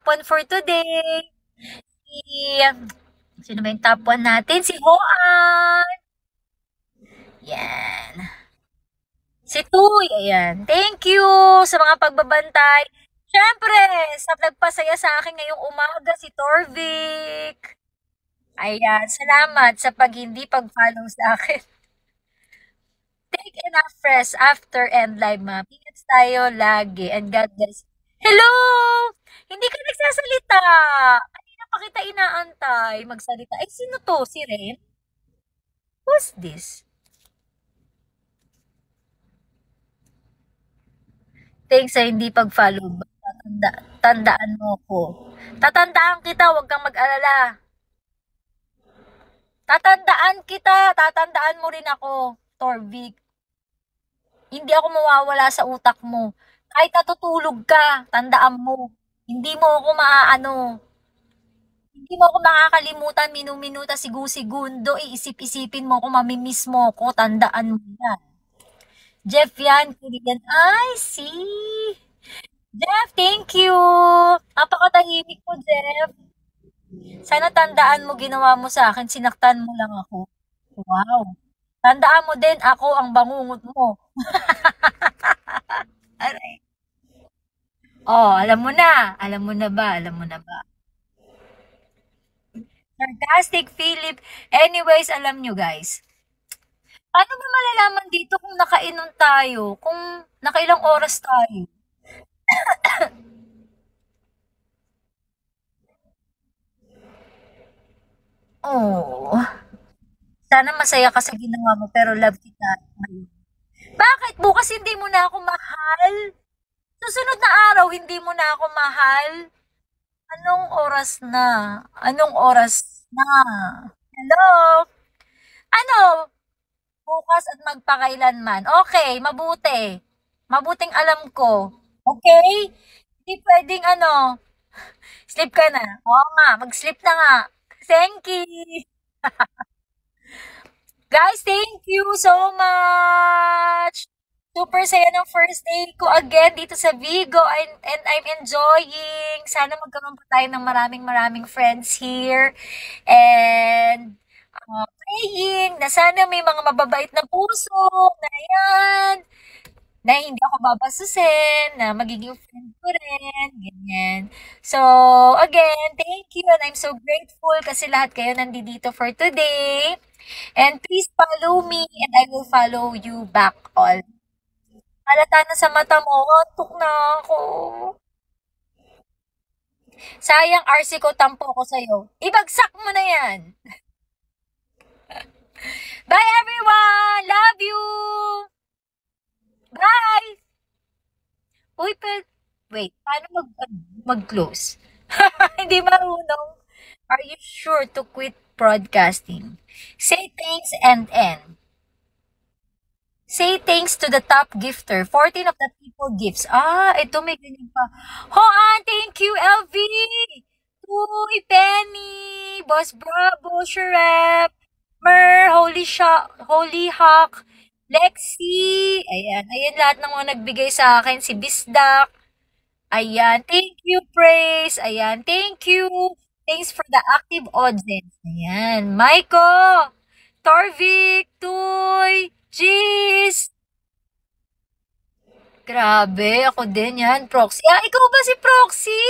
1 for today. Si, sino ba yung top 1 natin? Si Hoan. Yan. Si Tuy, ayan. Thank you sa mga pagbabantay. Siyempre, sa nagpasaya sa akin ngayong umaga, si Torvik. Ayan, salamat sa hindi pag-follow sa akin. Take enough rest after end live, ma. Ingat tayo lagi and God bless. Hello! Hindi ka nagsasalita. Kanina pa kita inaantay magsalita. Ay, sino to? Si Ren? Who's this? Thanks sa hindi pag-follow back. Tandaan mo ko. Tatandaan kita, huwag kang mag-alala. Tatandaan kita, tatandaan mo rin ako, Torvik. Hindi ako mawawala sa utak mo. Kahit natutulog ka, tandaan mo. Hindi mo ako maaano. Hindi mo ako makakalimutan, minuminuta, segundo, iisip-isipin mo ako, mamimiss mo ako, tandaan mo yan. Jeff yan, Korean. I see. Jeff, thank you. Napakatahimik mo, Jeff. Sana tandaan mo ginawa mo sa akin, sinaktan mo lang ako. Wow. Tandaan mo din, ako ang bangungot mo. Aray. Oh, alam mo na. Alam mo na ba? Alam mo na ba? Sarcastic Philip. Anyways, alam nyo guys. Paano ba malalaman dito kung nakainom tayo? Kung nakailang oras tayo? Oh. Sana masaya ka sa ginawa mo pero love kita. Bakit bukas hindi mo na ako mahal? Susunod na araw hindi mo na ako mahal? Anong oras na? Anong oras na? Hello? Ano? Bukas at magpakailanman. Okay, mabuti. Mabuting alam ko. Okay? Hindi pwedeng ano, sleep ka na. Oo nga, mag-sleep na nga. Thank you. Guys, thank you so much. Super saya ng first day ko again dito sa Vigo and I'm enjoying. Sana magkaroon pa tayo ng maraming friends here. And praying na sana may mga mababait na puso na yan, na hindi ako babasusin, na magiging friend ko rin, ganyan. So, again, thank you and I'm so grateful kasi lahat kayo nandito for today. And please follow me and I will follow you back all. Halata na sa mata mo, antok na ako. Sayang RC ko, tampo ko sa'yo. Ibagsak mo na yan. Bye everyone! Love you! Bye! Uy, wait, paano mag-close? Hindi marunong. Are you sure to quit broadcasting? Say thanks and end. Say thanks to the top gifter. 14 of the people gifts. Ah, ito may ganyan pa. Hoan, thank you, LV! Uy, Penny! Boss Bravo, Shrep! Mer, Holy Hawk, Lexi! Ayan, ayan lahat ng mga nagbigay sa akin. Si Bisdak. Ayan, thank you, Praise. Ayan, thank you. Thanks for the active audience. Ayan, Maiko, Torvik, Tuy, Jeez. Grabe, ako din yan, Proxy. Ah, ikaw ba si Proxy?